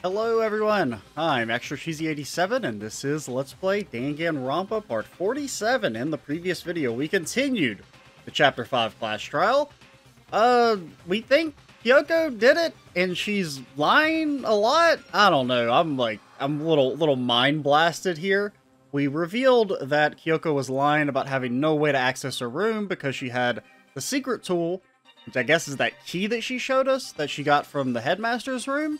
Hello everyone, I'm Extra Cheesy 87 and this is Let's Play Danganronpa Part 47. In the previous video, we continued the Chapter 5 class trial. We think Kyoko did it and she's lying a lot? I don't know, I'm a little mind blasted here. We revealed that Kyoko was lying about having no way to access her room because she had the secret tool, which I guess is that key that she showed us that she got from the headmaster's room,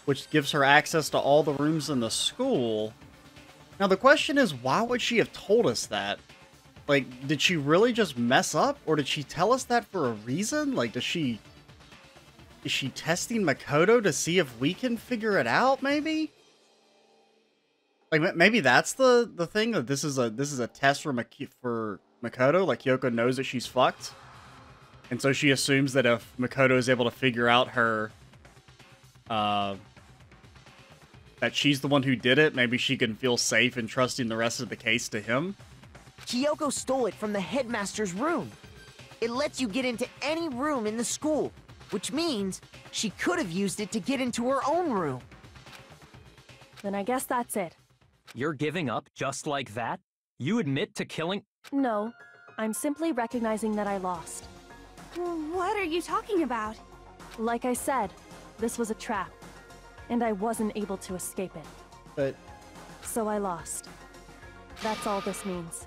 which gives her access to all the rooms in the school. Now the question is, why would she have told us that? Like, did she really just mess up? Or did she tell us that for a reason? Like, is she testing Makoto to see if we can figure it out, maybe? Like, maybe that's the thing, that this is a test for Makoto, like Kyoko knows that she's fucked. And so she assumes that if Makoto is able to figure out her, that she's the one who did it, maybe she can feel safe in trusting the rest of the case to him. Kyoko stole it from the headmaster's room. It lets you get into any room in the school, which means she could have used it to get into her own room. Then I guess that's it. You're giving up just like that? You admit to killing— No, I'm simply recognizing that I lost. What are you talking about? Like I said, this was a trap, and I wasn't able to escape it. But So I lost. That's all this means.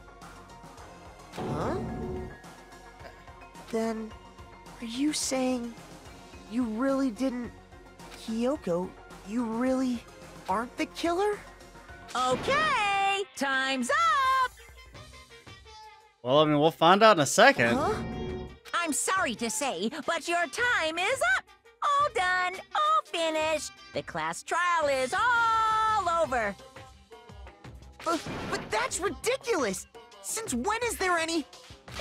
Huh? Then, are you saying you really didn't... Kyoko, you really aren't the killer? Okay, time's up! well, I mean, we'll find out in a second. Huh? I'm sorry to say, but your time is up! All done, all finished. The class trial is all over. But that's ridiculous! Since when is there any...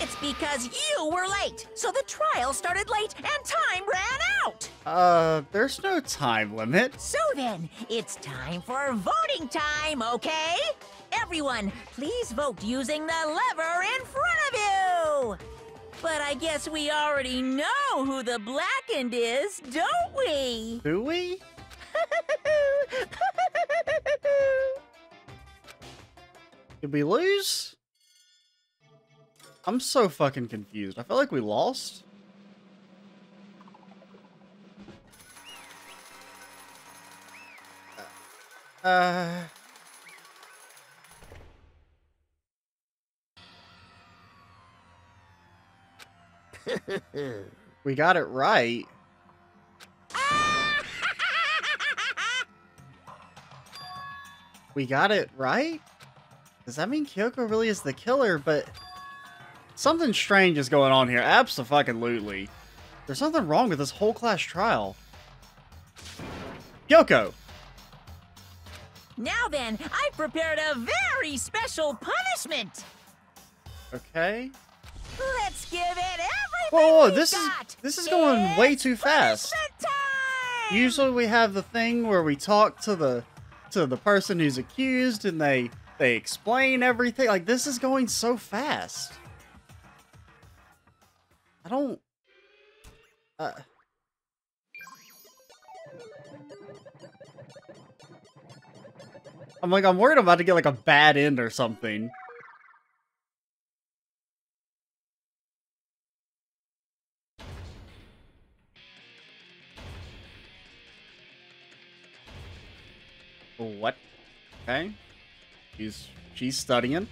It's because you were late, so the trial started late and time ran out. There's no time limit. So then, it's time for voting time, okay? Everyone, please vote using the lever in front of you. But I guess we already know who the blackened is, don't we? Do we? Did we lose? I'm so fucking confused. I feel like we lost. We got it right. We got it right? Does that mean Kyoko really is the killer? But something strange is going on here. Abso-fucking-lutely. There's something wrong with this whole class trial. Kyoko! Now then, I've prepared a very special punishment. Okay. Let's give it everything Whoa, we've this got. is going way too fast. Punishment time! Usually we have the thing where we talk to the person who's accused and they explain everything. Like, this is going so fast. I don't... I'm worried I'm about to get like a bad end or something. What? Okay. She's studying.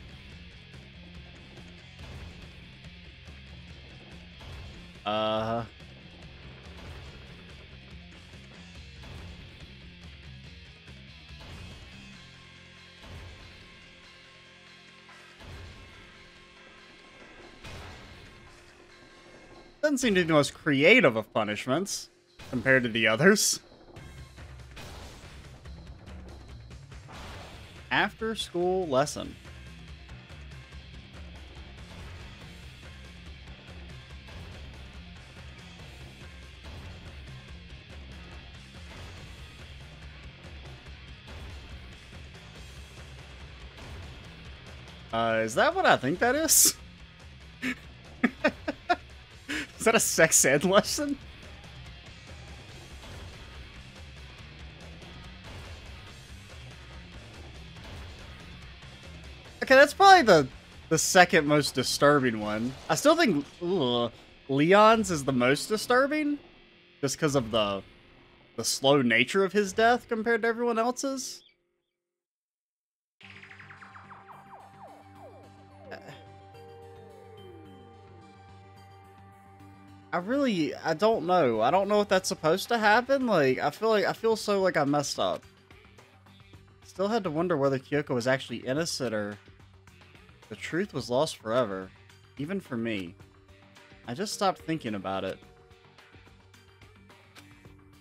Doesn't seem to be the most creative of punishments compared to the others. After school lesson. Is that what I think that is? Is that a sex ed lesson? Okay, that's probably the second most disturbing one. I still think Leon's is the most disturbing, just because of the slow nature of his death compared to everyone else's. I don't know. I don't know if that's supposed to happen. Like, I feel so like I messed up. Still had to wonder whether Kyoko was actually innocent or the truth was lost forever. Even for me. I just stopped thinking about it.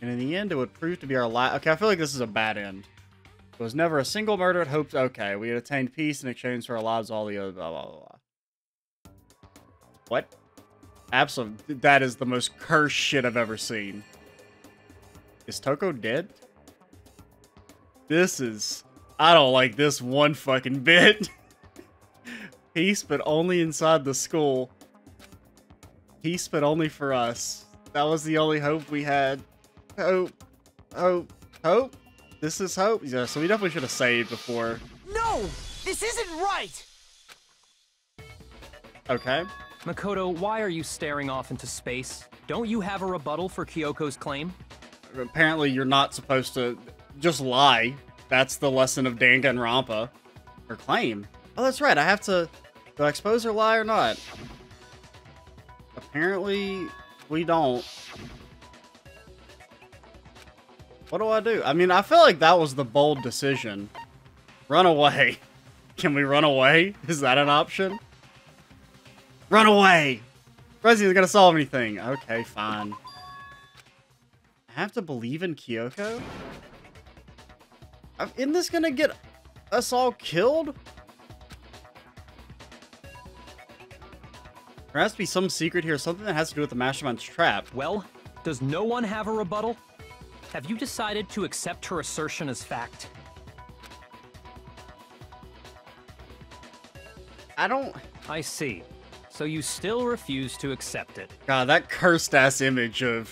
And in the end, it would prove to be our last... Okay, I feel like this is a bad end. There was never a single murder at Hope's... Okay, we had attained peace in exchange for our lives, all the other... Blah, blah, blah, blah. What? Absolutely. That is the most cursed shit I've ever seen. Is Toko dead? This is... I don't like this one fucking bit. Peace, but only inside the school. Peace, but only for us. That was the only hope we had. Hope. Hope. Hope? This is hope? Yeah, so we definitely should have saved before. No! This isn't right! Okay. Makoto, why are you staring off into space? Don't you have a rebuttal for Kyoko's claim? Apparently you're not supposed to just lie. That's the lesson of Danganronpa. Her claim. Oh, that's right. I have to... Do I expose her lie or not? Apparently, we don't. What do I do? I mean, I feel like that was the bold decision. Run away. Can we run away? Is that an option? Run away! Resi's gonna solve anything. Okay, fine. I have to believe in Kyoko? Isn't this gonna get us all killed? There has to be some secret here, something that has to do with the Mastermind's trap. Well, does no one have a rebuttal? Have you decided to accept her assertion as fact? I see. So you still refuse to accept it. God, that cursed-ass image of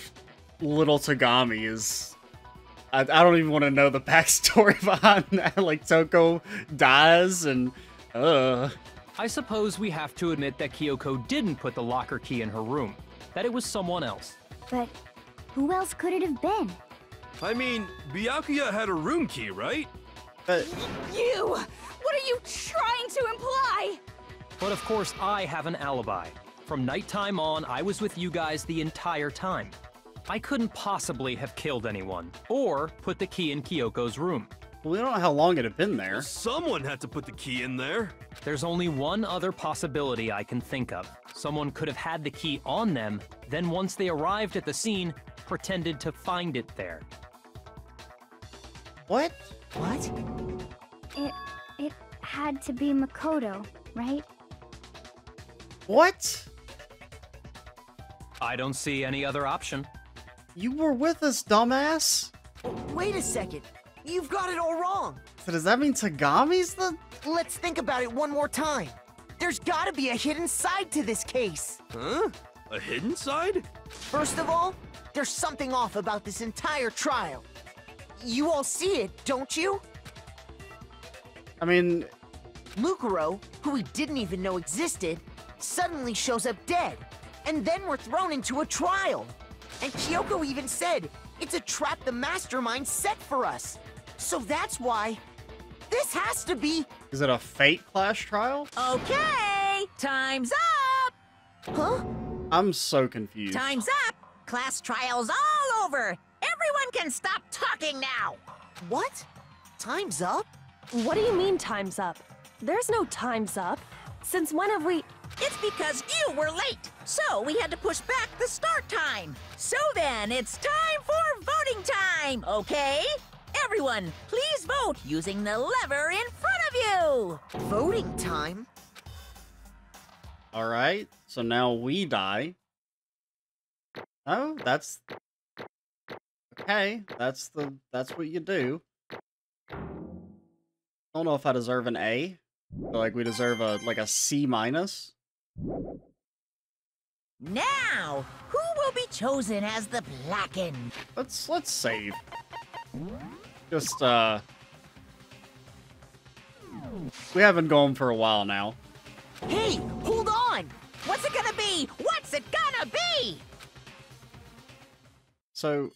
little Tagami is... I don't even want to know the backstory behind that. Like, Toko dies and... I suppose we have to admit that Kyoko didn't put the locker key in her room. That it was someone else. But who else could it have been? I mean, Byakuya had a room key, right? You! What are you trying to imply? But of course, I have an alibi. From nighttime on, I was with you guys the entire time. I couldn't possibly have killed anyone, or put the key in Kyoko's room. Well, we don't know how long it had been there. Someone had to put the key in there. There's only one other possibility I can think of. Someone could have had the key on them, then once they arrived at the scene, pretended to find it there. What? What? It had to be Makoto, right? What? I don't see any other option. You were with us, dumbass. Wait a second. You've got it all wrong. So does that mean Tagami's the... Let's think about it one more time. There's gotta be a hidden side to this case. Huh? A hidden side? First of all, there's something off about this entire trial. You all see it, don't you? I mean... Mukuro, who we didn't even know existed, suddenly shows up dead. And then we're thrown into a trial. And Kyoko even said, it's a trap the Mastermind set for us. So that's why... This has to be... Is it a fate class trial? Okay, time's up! Huh? I'm so confused. Time's up! Class trial's all over! Everyone can stop talking now! What? Time's up? What do you mean time's up? There's no time's up. Since when have we... It's because you were late, so we had to push back the start time. So then, it's time for voting time, okay? Everyone, please vote using the lever in front of you! Voting time? Alright, so now we die. Oh, that's... Okay, that's what you do. Don't know if I deserve an A. I feel like we deserve a C minus. Now, who will be chosen as the Blackened? Let's save. Just We have been going for a while now. Hey, hold on! What's it gonna be? What's it gonna be? So...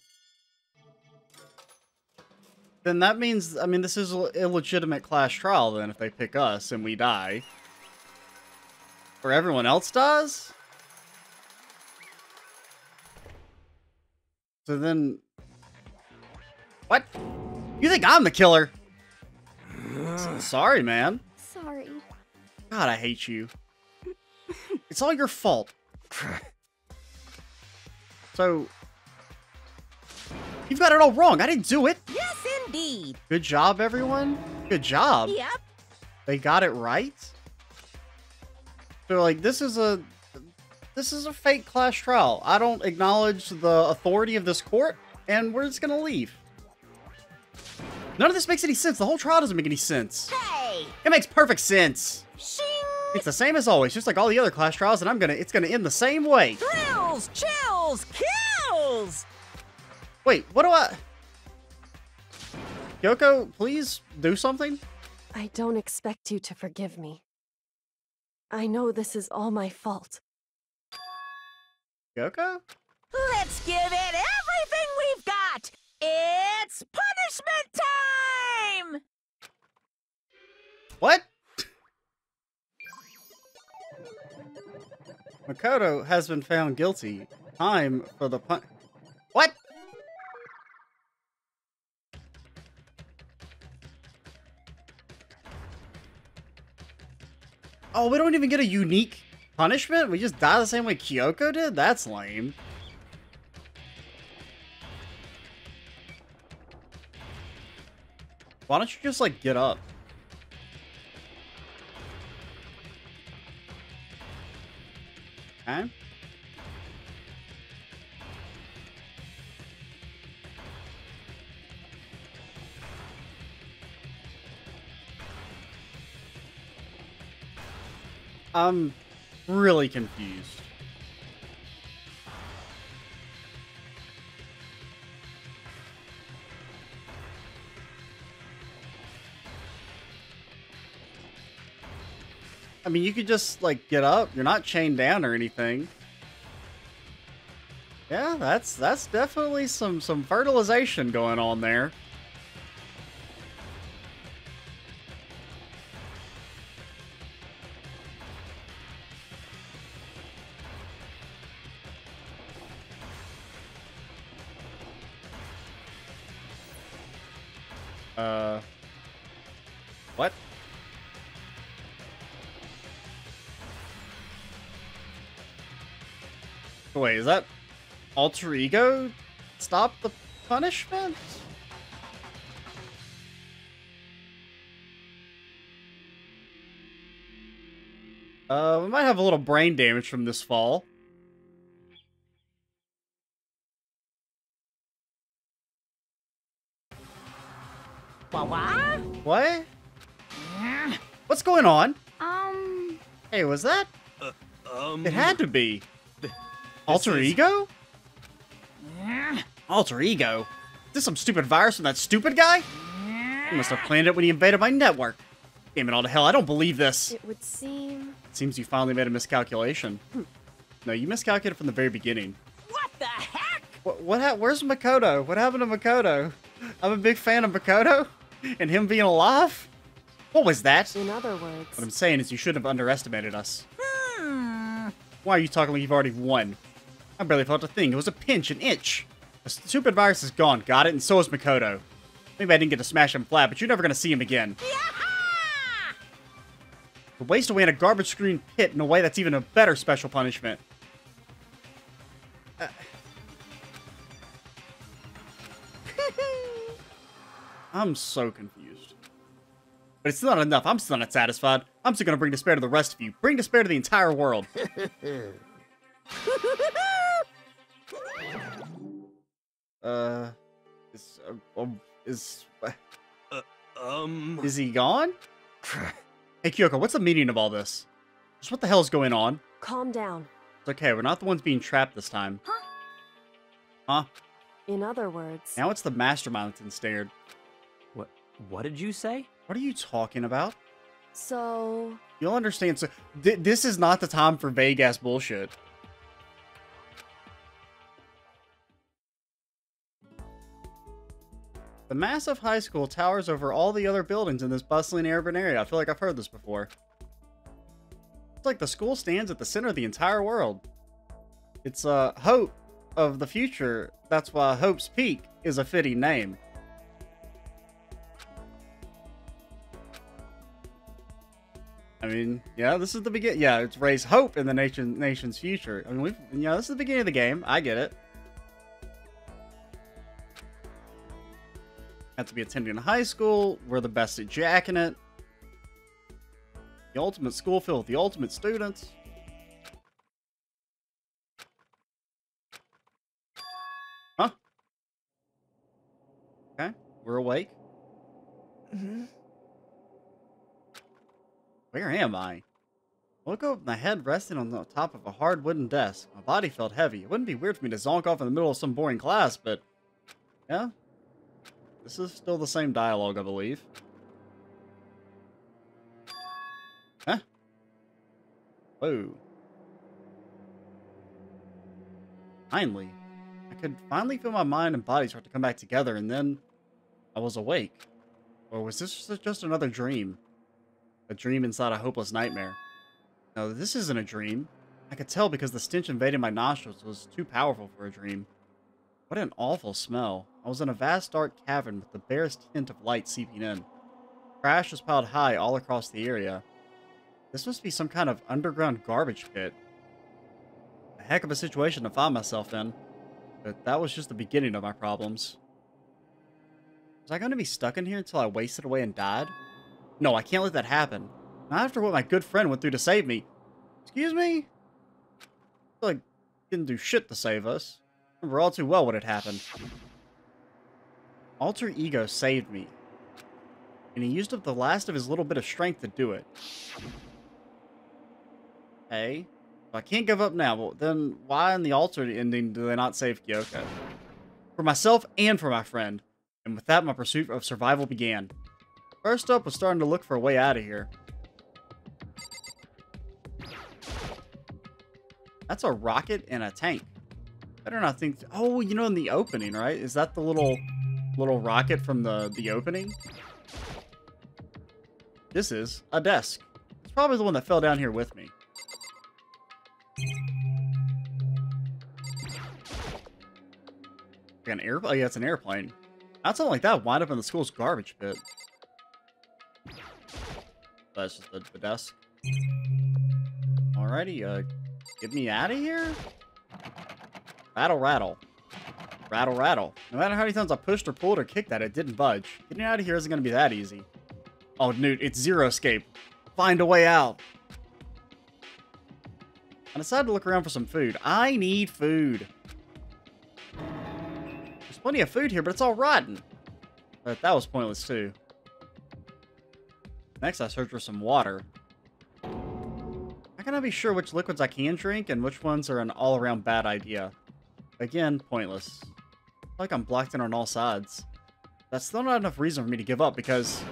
then that means, I mean, this is an illegitimate class trial then if they pick us and we die. Or everyone else dies? So then... what? You think I'm the killer? Sorry, man. Sorry. God, I hate you. It's all your fault. So... you've got it all wrong. I didn't do it. Yes, indeed. Good job, everyone. Good job. Yep. They got it right. So, like, this is a fake class trial. I don't acknowledge the authority of this court, and we're just gonna leave. None of this makes any sense. The whole trial doesn't make any sense. Hey! It makes perfect sense. Shing! It's the same as always, just like all the other class trials, and it's gonna end the same way. Thrills, chills, kills! Wait, what do I... Kyoko, please do something? I don't expect you to forgive me. I know this is all my fault. Kyoko? Let's give it everything we've got! It's punishment time! What? Makoto has been found guilty. Time for the What? Oh, we don't even get a unique punishment? We just die the same way Kyoko did? That's lame. Why don't you just, like, get up? Okay. I'm really confused. I mean, you could just, like, get up. You're not chained down or anything. Yeah, that's definitely some fertilization going on there. What? Wait, is that alter ego? Stop the punishment? We might have a little brain damage from this fall. What? What's going on? Hey, was that? It had to be. Alter ego? Alter ego? Is this some stupid virus from that stupid guy? He must have planned it when he invaded my network. Damn it all to hell, I don't believe this. It would seem... It seems you finally made a miscalculation. No, you miscalculated from the very beginning. What the heck? Where's Makoto? What happened to Makoto? I'm a big fan of Makoto. And him being alive? What was that? In other words... What I'm saying is you shouldn't have underestimated us. Why are you talking like you've already won? I barely felt a thing. It was a pinch, an itch. The stupid virus is gone, got it? And so is Makoto. Maybe I didn't get to smash him flat, but you're never gonna see him again. The waste away in a garbage screen pit in a way that's even a better special punishment. I'm so confused. But it's not enough. I'm still not satisfied. I'm still gonna bring despair to the rest of you. Bring despair to the entire world. Is he gone? Hey, Kyoko, what's the meaning of all this? Just what the hell's going on? Calm down. It's okay, we're not the ones being trapped this time. Huh? In other words... Now it's the mastermind that's ensnared. What did you say? What are you talking about? So... You'll understand. So, this is not the time for vague-ass bullshit. The massive high school towers over all the other buildings in this bustling urban area. I feel like I've heard this before. It's like the school stands at the center of the entire world. It's hope of the future. That's why Hope's Peak is a fitting name. I mean, yeah, this is the beginning. Yeah, it's raise hope in the nation's future. I mean, this is the beginning of the game. I get it. Have to be attending high school. We're the best at jacking it. The ultimate school filled with the ultimate students. Huh? Okay, we're awake. Where am I? I woke up with my head resting on the top of a hard wooden desk. My body felt heavy. It wouldn't be weird for me to zonk off in the middle of some boring class, but yeah. This is still the same dialogue, I believe. Huh? Whoa. Finally. I could finally feel my mind and body start to come back together, and then I was awake. Or was this just another dream? A dream inside a hopeless nightmare? No, this isn't a dream. I could tell because the stench invading my nostrils was too powerful for a dream. What an awful smell. I was in a vast dark cavern with the barest hint of light seeping in. Trash was piled high all across the area. This must be some kind of underground garbage pit. A heck of a situation to find myself in. But that was just the beginning of my problems. Was I going to be stuck in here until I wasted away and died? No, I can't let that happen. Not after what my good friend went through to save me. Excuse me? I feel like he didn't do shit to save us. I remember all too well what had happened. Alter Ego saved me. And he used up the last of his little bit of strength to do it. Hey, if I can't give up now, well, then why in the alternate ending do they not save Kyoko? For myself and for my friend. And with that, my pursuit of survival began. First up was starting to look for a way out of here. That's a rocket and a tank. Better not think... Oh, you know, in the opening, right? Is that the little rocket from the opening? This is a desk. It's probably the one that fell down here with me. Like an airplane? Oh, yeah, it's an airplane. Not something like that wind up in the school's garbage pit. That's just the desk. Alrighty, get me out of here? Rattle, rattle. Rattle, rattle. No matter how many times I pushed or pulled or kicked at it, it didn't budge. Getting out of here isn't going to be that easy. Oh, Newt, it's Zero Escape. Find a way out. I decided to look around for some food. I need food. There's plenty of food here, but it's all rotten. But that was pointless, too. Next, I searched for some water. How can I be sure which liquids I can drink and which ones are an all-around bad idea? Again, pointless. I feel like I'm blocked in on all sides. That's still not enough reason for me to give up because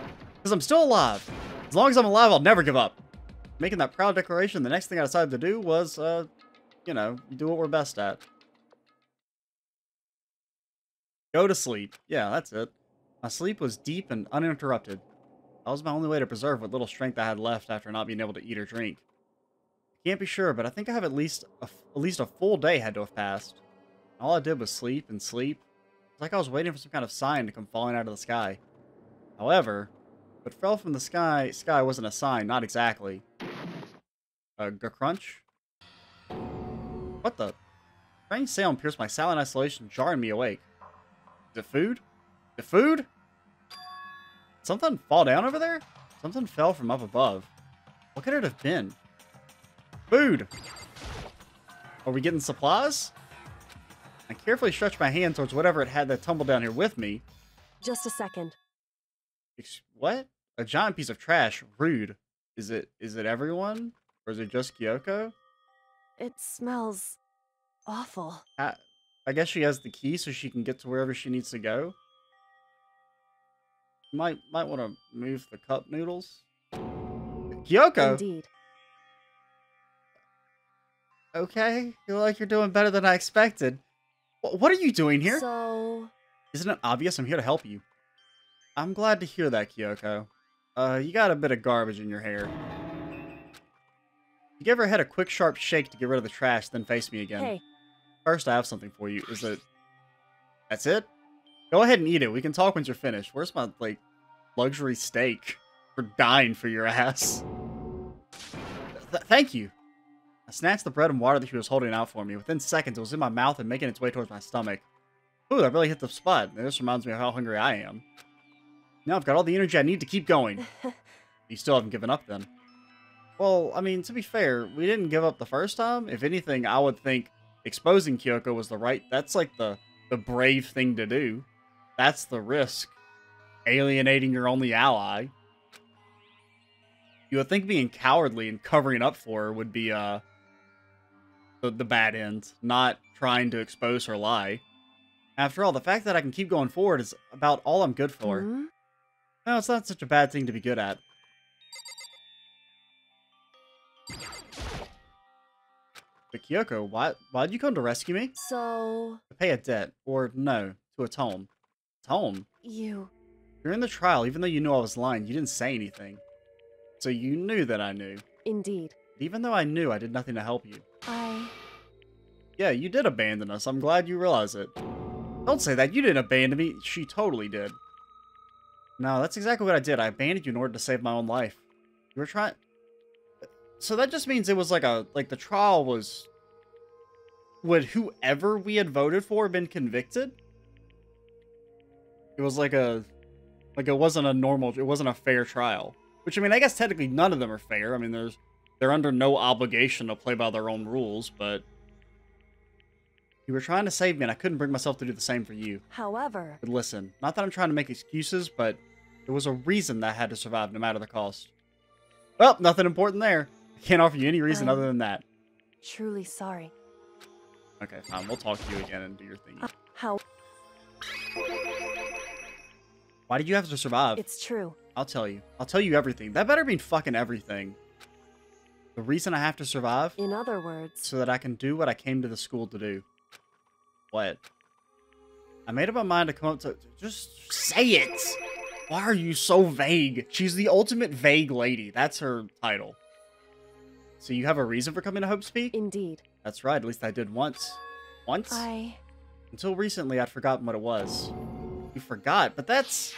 I'm still alive. As long as I'm alive, I'll never give up. Making that proud declaration, the next thing I decided to do was, you know, do what we're best at. Go to sleep. Yeah, that's it. My sleep was deep and uninterrupted. That was my only way to preserve what little strength I had left after not being able to eat or drink. I can't be sure, but I think I have at least a full day had to have passed. All I did was sleep and sleep. It's like I was waiting for some kind of sign to come falling out of the sky. However, what fell from the sky wasn't a sign, not exactly. A crunch? What the? Strange sound pierced my silent isolation, jarring me awake. Is it food? Is it food? Did something fall down over there? Something fell from up above. What could it have been? Food! Are we getting supplies? I carefully stretched my hand towards whatever it had that tumbled down here with me. Just a second. What? A giant piece of trash. Rude. Is it everyone? Or is it just Kyoko? It smells awful. I guess she has the key so she can get to wherever she needs to go. Might want to move the cup noodles. Kyoko? Indeed. Okay, you look like you're doing better than I expected. What are you doing here? So... Isn't it obvious I'm here to help you? I'm glad to hear that, Kyoko. You got a bit of garbage in your hair. You give her head a quick, sharp shake to get rid of the trash, then face me again. Hey. First, I have something for you. Is it... That's it? Go ahead and eat it. We can talk once you're finished. Where's my, like, luxury steak? For dying for your ass. Thank you. I snatched the bread and water that she was holding out for me. Within seconds, it was in my mouth and making its way towards my stomach. Ooh, that really hit the spot. This reminds me of how hungry I am. Now I've got all the energy I need to keep going. You still haven't given up, then? Well, I mean, to be fair, we didn't give up the first time. If anything, I would think exposing Kyoko was the right... That's like the brave thing to do. That's the risk. Alienating your only ally. You would think being cowardly and covering up for her would be the bad end, not trying to expose her lie. After all, the fact that I can keep going forward is about all I'm good for. Hmm? No, it's not such a bad thing to be good at. But Kyoko, why'd you come to rescue me? So... To pay a debt, or no, to atone. Atone? You... During the trial, even though you knew I was lying, you didn't say anything. So you knew that I knew. Indeed. Even though I knew, I did nothing to help you. Yeah, you did abandon us. I'm glad you realize it. Don't say that. You didn't abandon me. She totally did. No, that's exactly what I did. I abandoned you in order to save my own life. You were trying... So that just means it was like the trial was... Would whoever we had voted for been convicted? It was like it wasn't a fair trial. Which, I mean, I guess technically none of them are fair. I mean, they're under no obligation to play by their own rules, but... You were trying to save me, and I couldn't bring myself to do the same for you. however... But listen, not that I'm trying to make excuses, but there was a reason that I had to survive, no matter the cost. Well, nothing important there. I can't offer you any reason other than that. Truly sorry. Okay, fine. We'll talk to you again and do your thing. How... Why did you have to survive? It's true. I'll tell you. I'll tell you everything. That better mean fucking everything. The reason I have to survive? In other words... So that I can do what I came to the school to do. What? I made up my mind to come up to... Just say it! Why are you so vague? She's the ultimate vague lady. That's her title. So you have a reason for coming to Hope's Peak? Indeed. That's right. At least I did once. Once? Until recently, I'd forgotten what it was. You forgot, but that's...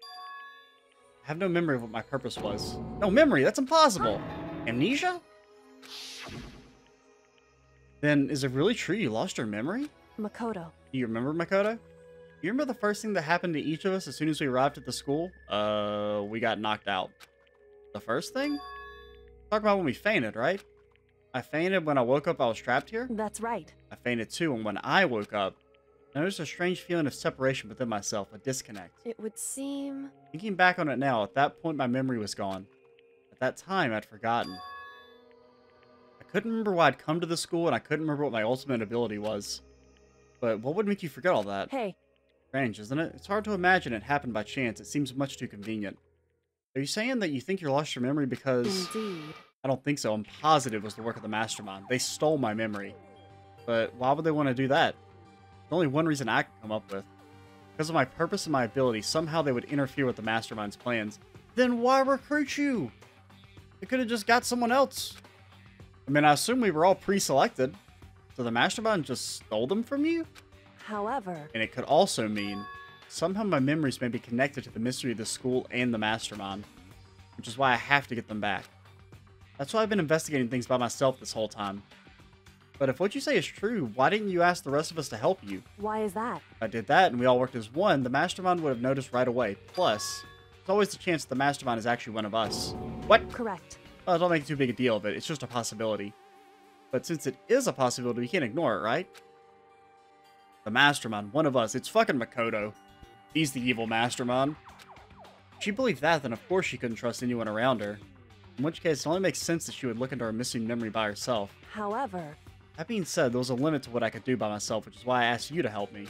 I have no memory of what my purpose was. No memory? That's impossible. Amnesia? Then, is it really true you lost your memory? Makoto. Do you remember Makoto? You remember the first thing that happened to each of us as soon as we arrived at the school? We got knocked out. The first thing? Talk about when we fainted, right? I fainted when I woke up I was trapped here? That's right. I fainted too, and when I woke up, I noticed a strange feeling of separation within myself, a disconnect. It would seem... Thinking back on it now, at that point my memory was gone. At that time, I'd forgotten. I couldn't remember why I'd come to the school, and I couldn't remember what my ultimate ability was. But what would make you forget all that? Hey. Strange, isn't it? It's hard to imagine it happened by chance. It seems much too convenient. Are you saying that you think you lost your memory because... Indeed. I don't think so. I'm positive it was the work of the Mastermind. They stole my memory. But why would they want to do that? There's only one reason I can come up with. Because of my purpose and my ability, somehow they would interfere with the Mastermind's plans. Then why recruit you? They could have just got someone else. I mean, I assume we were all pre-selected. So the Mastermind just stole them from you? However... And it could also mean somehow my memories may be connected to the mystery of the school and the Mastermind. Which is why I have to get them back. That's why I've been investigating things by myself this whole time. But if what you say is true, why didn't you ask the rest of us to help you? Why is that? If I did that and we all worked as one, the Mastermind would have noticed right away. Plus, there's always the chance that the Mastermind is actually one of us. What? Correct. Well, don't make too big a deal of it. It's just a possibility. But since it is a possibility, we can't ignore it, right? The Mastermind, one of us. It's fucking Makoto. He's the evil Mastermind. If she believed that, then of course she couldn't trust anyone around her. In which case, it only makes sense that she would look into her missing memory by herself. However... That being said, there was a limit to what I could do by myself, which is why I asked you to help me.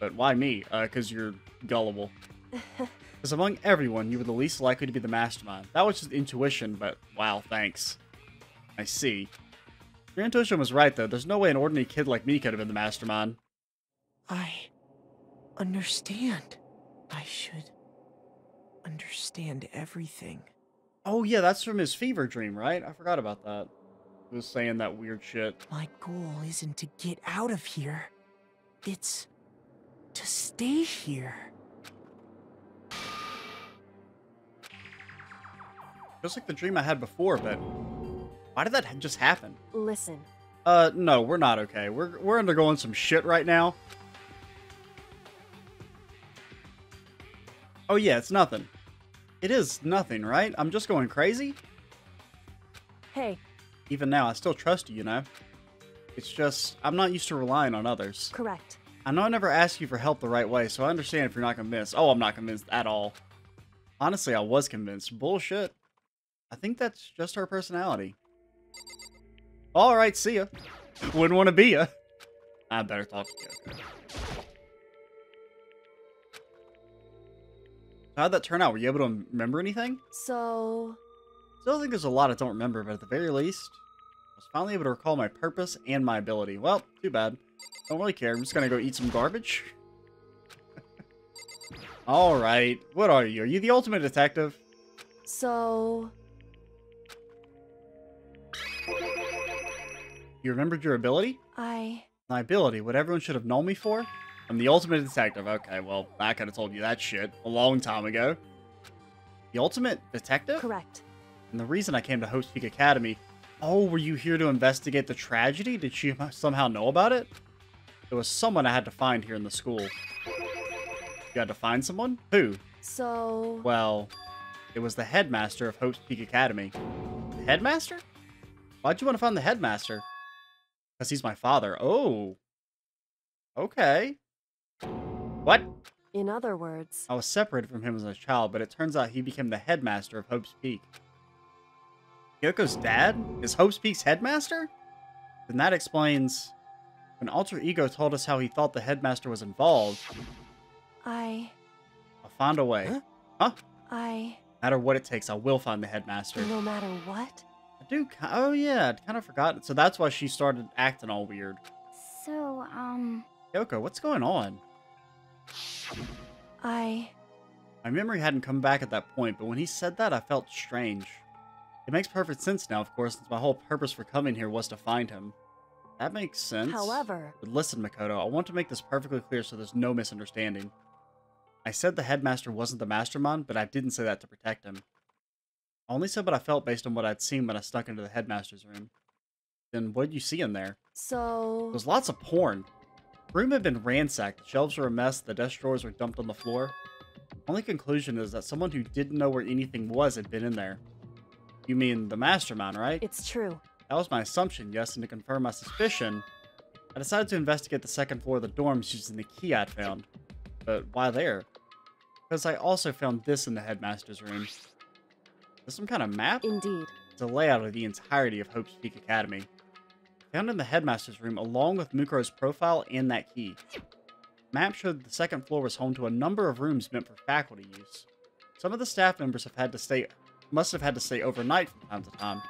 But why me? Because you're gullible. Because among everyone, you were the least likely to be the mastermind. That was just intuition, but wow, thanks. I see. Your intuition was right, though. There's no way an ordinary kid like me could have been the mastermind. I understand. I should understand everything. Oh yeah, that's from his fever dream, right? I forgot about that. He was saying that weird shit. My goal isn't to get out of here. It's to stay here. Just like the dream I had before, but why did that just happen? Listen, No, we're not okay. We're undergoing some shit right now. Oh yeah, it's nothing. It is nothing, right? I'm just going crazy? hey, Even now, I still trust you, you know? It's just, I'm not used to relying on others. correct. I know I never asked you for help the right way, so I understand if you're not convinced. Oh, I'm not convinced at all. Honestly, I was convinced. Bullshit. I think that's just her personality. Alright, see ya. Wouldn't want to be ya. I better talk to you. How'd that turn out? Were you able to remember anything? So, Still think there's a lot I don't remember, but at the very least, I was finally able to recall my purpose and my ability. Well, too bad. Don't really care. I'm just gonna go eat some garbage. Alright. What are you? Are you the ultimate detective? so, You remembered your ability? I... My ability, what everyone should have known me for? I'm the ultimate detective. Okay, well, I could have told you that shit a long time ago. The ultimate detective? Correct. And the reason I came to Hope's Peak Academy... Oh, were you here to investigate the tragedy? Did she somehow know about it? There was someone I had to find here in the school. You had to find someone? Who? So... Well, it was the headmaster of Hope's Peak Academy. The headmaster? Why'd you want to find the headmaster? Because he's my father. Oh. Okay. What? In other words, I was separated from him as a child, but it turns out he became the headmaster of Hope's Peak. Kyoko's dad is Hope's Peak's headmaster? Then that explains... When Alter Ego told us how he thought the headmaster was involved, I'll find a way. Huh? No matter what it takes, I will find the headmaster. no matter what? I do... Oh, yeah. I kind of forgot. So that's why she started acting all weird. So, Kyoko, what's going on? My memory hadn't come back at that point, but when he said that, I felt strange. It makes perfect sense now, of course, since my whole purpose for coming here was to find him. That makes sense. However... But listen, Makoto, I want to make this perfectly clear so there's no misunderstanding. I said the headmaster wasn't the mastermind, but I didn't say that to protect him. I only said what I felt based on what I'd seen when I snuck into the headmaster's room. Then what did you see in there? So... There was lots of porn. The room had been ransacked, the shelves were a mess, the desk drawers were dumped on the floor. Only conclusion is that someone who didn't know where anything was had been in there. You mean the mastermind, right? It's true. That was my assumption, yes, and to confirm my suspicion, I decided to investigate the second floor of the dorms using the key I'd found. But why there? Because I also found this in the headmaster's room. Is this some kind of map? Indeed. It's a layout of the entirety of Hope's Peak Academy. Found in the headmaster's room along with Mukuro's profile and that key. The map showed the second floor was home to a number of rooms meant for faculty use. Some of the staff members must have had to stay overnight from time to time.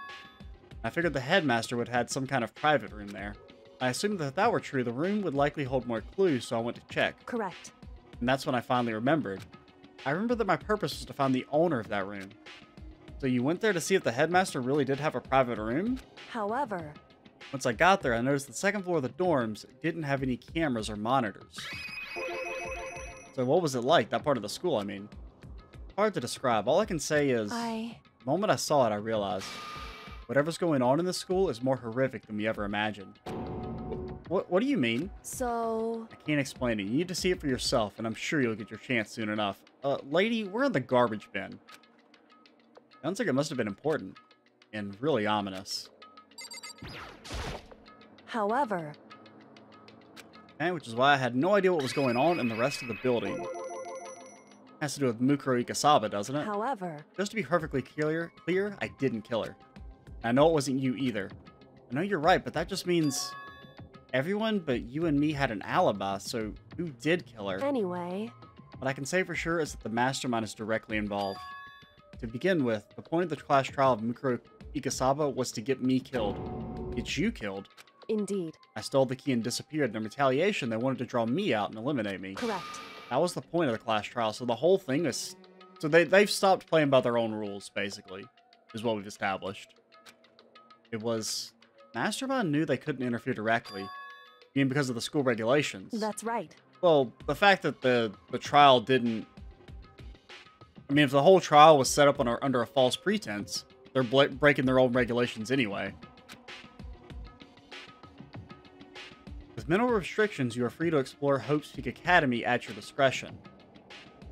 I figured the headmaster would have had some kind of private room there. I assumed that if that were true, the room would likely hold more clues, so I went to check. Correct. And that's when I finally remembered. I remembered that my purpose was to find the owner of that room. So you went there to see if the headmaster really did have a private room? However... Once I got there, I noticed the second floor of the dorms didn't have any cameras or monitors. So what was it like, that part of the school, I mean? Hard to describe. All I can say is, the moment I saw it, I realized, whatever's going on in this school is more horrific than we ever imagined. What do you mean? So... I can't explain it. You need to see it for yourself, and I'm sure you'll get your chance soon enough. Lady, we're in the garbage bin. Sounds like it must have been important. And really ominous. However... Okay, which is why I had no idea what was going on in the rest of the building. Has to do with Mukuro Ikasaba, doesn't it? However... Just to be perfectly clear, I didn't kill her. I know it wasn't you either. I know you're right, but that just means... Everyone but you and me had an alibi, so who did kill her? Anyway... What I can say for sure is that the mastermind is directly involved. To begin with, the point of the class trial of Mukuro Ikasaba was to get me killed. Get you killed. Indeed. I stole the key and disappeared, and in retaliation, they wanted to draw me out and eliminate me. Correct. That was the point of the class trial, so the whole thing is... So they've stopped playing by their own rules, basically, is what we've established. It was... Mastermind knew they couldn't interfere directly, being because of the school regulations. That's right. Well, the fact that the trial didn't... I mean, if the whole trial was set up under a false pretense, they're breaking their own regulations anyway. With minimal restrictions, you are free to explore Hope's Peak Academy at your discretion.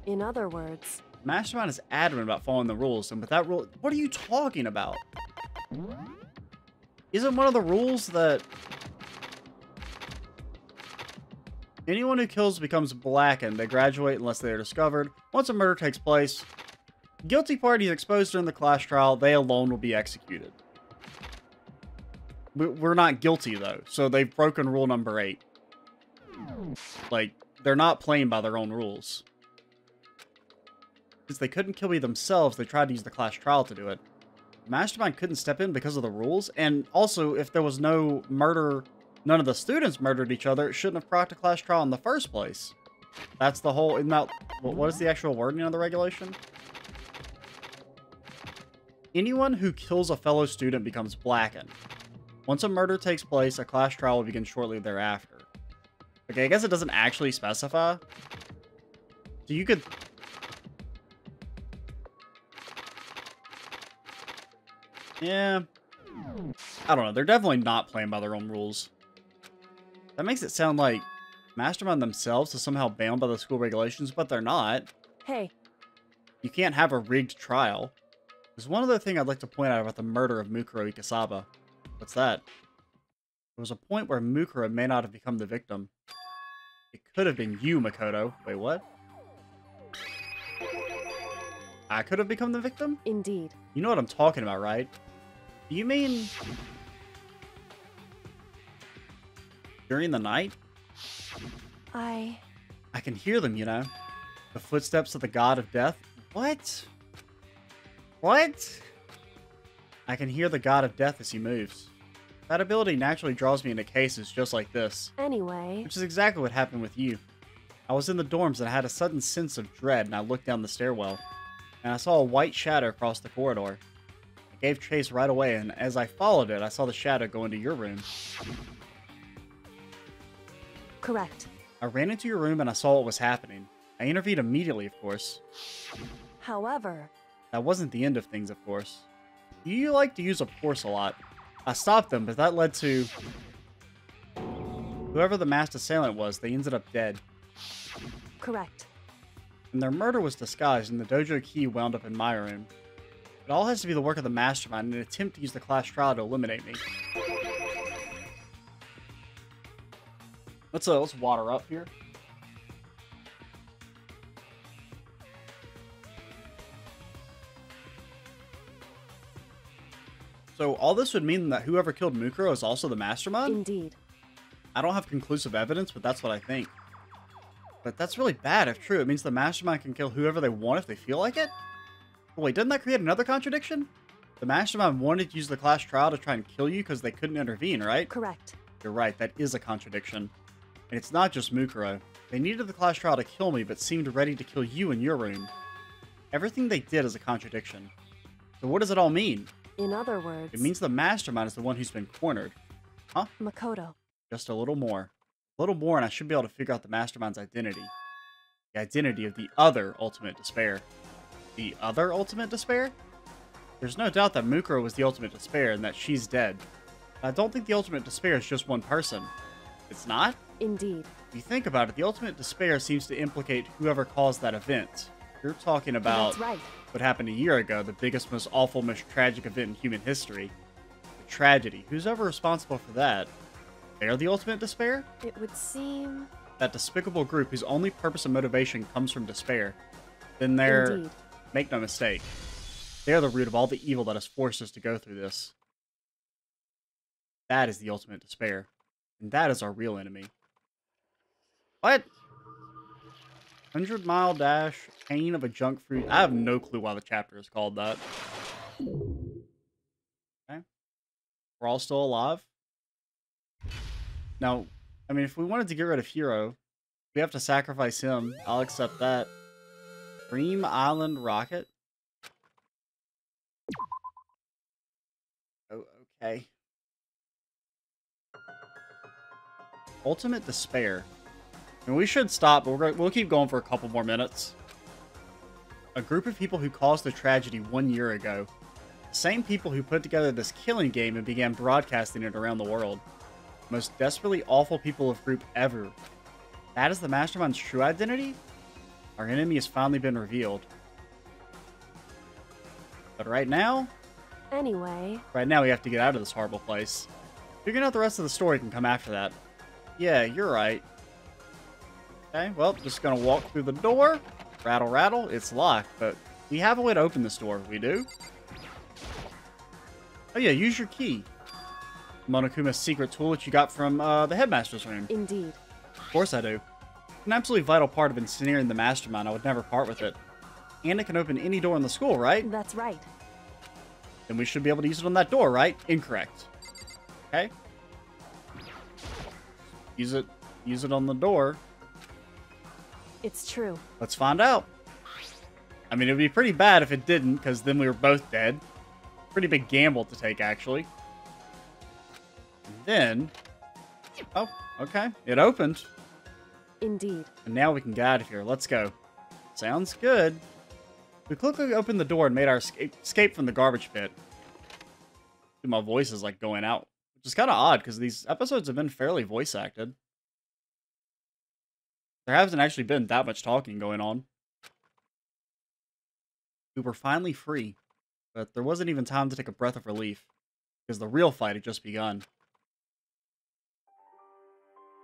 In other words... Mastermind is adamant about following the rules, and with that rule... What are you talking about? Isn't one of the rules that... Anyone who kills becomes blackened. They graduate unless they are discovered. Once a murder takes place, guilty parties exposed during the class trial, they alone will be executed. We're not guilty, though, so they've broken rule number 8. Like, they're not playing by their own rules. Since they couldn't kill me themselves, they tried to use the class trial to do it. The Mastermind couldn't step in because of the rules, and also, if there was no murder, none of the students murdered each other, it shouldn't have procced a class trial in the first place. That's the whole... Isn't that, what is the actual wording of the regulation? Anyone who kills a fellow student becomes blackened. Once a murder takes place, a class trial will begin shortly thereafter. Okay, I guess it doesn't actually specify. So you could... Yeah. I don't know. They're definitely not playing by their own rules. That makes it sound like Mastermind themselves is somehow bound by the school regulations, but they're not. Hey. You can't have a rigged trial. There's one other thing I'd like to point out about the murder of Mukuro Ikasaba. What's that? There was a point where Mukuro may not have become the victim. It could have been you, Makoto. Wait, what? I could have become the victim? Indeed. You know what I'm talking about, right? Do you mean... during the night? I can hear them, you know? The footsteps of the god of death? What? What? I can hear the god of death as he moves. That ability naturally draws me into cases just like this. Anyway... Which is exactly what happened with you. I was in the dorms and I had a sudden sense of dread and I looked down the stairwell. And I saw a white shadow across the corridor. I gave chase right away, and as I followed it, I saw the shadow go into your room. Correct. I ran into your room and I saw what was happening. I intervened immediately, of course. However... That wasn't the end of things, of course. You like to use of course a lot. I stopped them, but that led to... Whoever the masked assailant was, they ended up dead. Correct. And their murder was disguised, and the dojo key wound up in my room. It all has to be the work of the Mastermind in an attempt to use the class trial to eliminate me. Let's water up here. So all this would mean that whoever killed Mukuro is also the Mastermind? Indeed. I don't have conclusive evidence, but that's what I think. But that's really bad if true. It means the Mastermind can kill whoever they want if they feel like it? But wait, doesn't that create another contradiction? The Mastermind wanted to use the class trial to try and kill you because they couldn't intervene, right? Correct. You're right, that is a contradiction. And it's not just Mukuro. They needed the class trial to kill me, but seemed ready to kill you in your room. Everything they did is a contradiction. So what does it all mean? In other words... It means the Mastermind is the one who's been cornered. Huh? Makoto. Just a little more. A little more and I should be able to figure out the Mastermind's identity. The identity of the other Ultimate Despair. The other Ultimate Despair? There's no doubt that Mukuro was the Ultimate Despair and that she's dead. But I don't think the Ultimate Despair is just one person. It's not? Indeed. If you think about it, the Ultimate Despair seems to implicate whoever caused that event. You're talking about That's right. what happened a year ago, the biggest, most awful, most tragic event in human history. The tragedy. Who's ever responsible for that? They're the Ultimate Despair? It would seem... That despicable group whose only purpose and motivation comes from despair. Then they're... Indeed. Make no mistake. They're the root of all the evil that has forced us to go through this. That is the Ultimate Despair. And that is our real enemy. What? 100-mile dash, pain of a junk fruit. I have no clue why the chapter is called that. Okay. We're all still alive. Now, I mean, if we wanted to get rid of Hero, we have to sacrifice him. I'll accept that. Dream Island Rocket. Oh, okay. Ultimate Despair. I mean, we should stop, but we'll keep going for a couple more minutes. A group of people who caused the tragedy 1 year ago. The same people who put together this killing game and began broadcasting it around the world. Most desperately awful people of group ever. That is the Mastermind's true identity? Our enemy has finally been revealed. But right now... Anyway... Right now we have to get out of this horrible place. Figuring out the rest of the story can come after that. Yeah, you're right. Okay, well, just gonna walk through the door. Rattle, rattle. It's locked, but we have a way to open this door. We do? Oh yeah, use your key. Monokuma's secret tool that you got from the headmaster's room. Indeed. Of course I do. An absolutely vital part of ensnaring the mastermind. I would never part with it. And it can open any door in the school, right? That's right. Then we should be able to use it on that door, right? Incorrect. Okay. Use it on the door. It's true. Let's find out. I mean, it would be pretty bad if it didn't, because then we were both dead. Pretty big gamble to take, actually. And then... Oh, okay. It opened. Indeed. And now we can get out of here. Let's go. Sounds good. We quickly opened the door and made our escape from the garbage pit. My voice is, like, going out. Which is kind of odd, because these episodes have been fairly voice acted. There hasn't actually been that much talking going on. We were finally free, but there wasn't even time to take a breath of relief, because the real fight had just begun.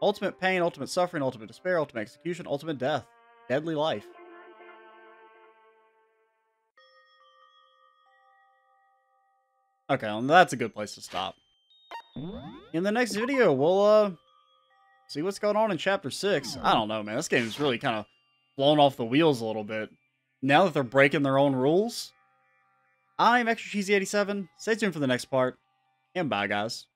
Ultimate pain, ultimate suffering, ultimate despair, ultimate execution, ultimate death. Deadly life. Okay, well, that's a good place to stop. In the next video, we'll, see what's going on in Chapter 6. I don't know, man. This game is really kind of blown off the wheels a little bit. Now that they're breaking their own rules. I'm Extra Cheesy 87. Stay tuned for the next part. And bye, guys.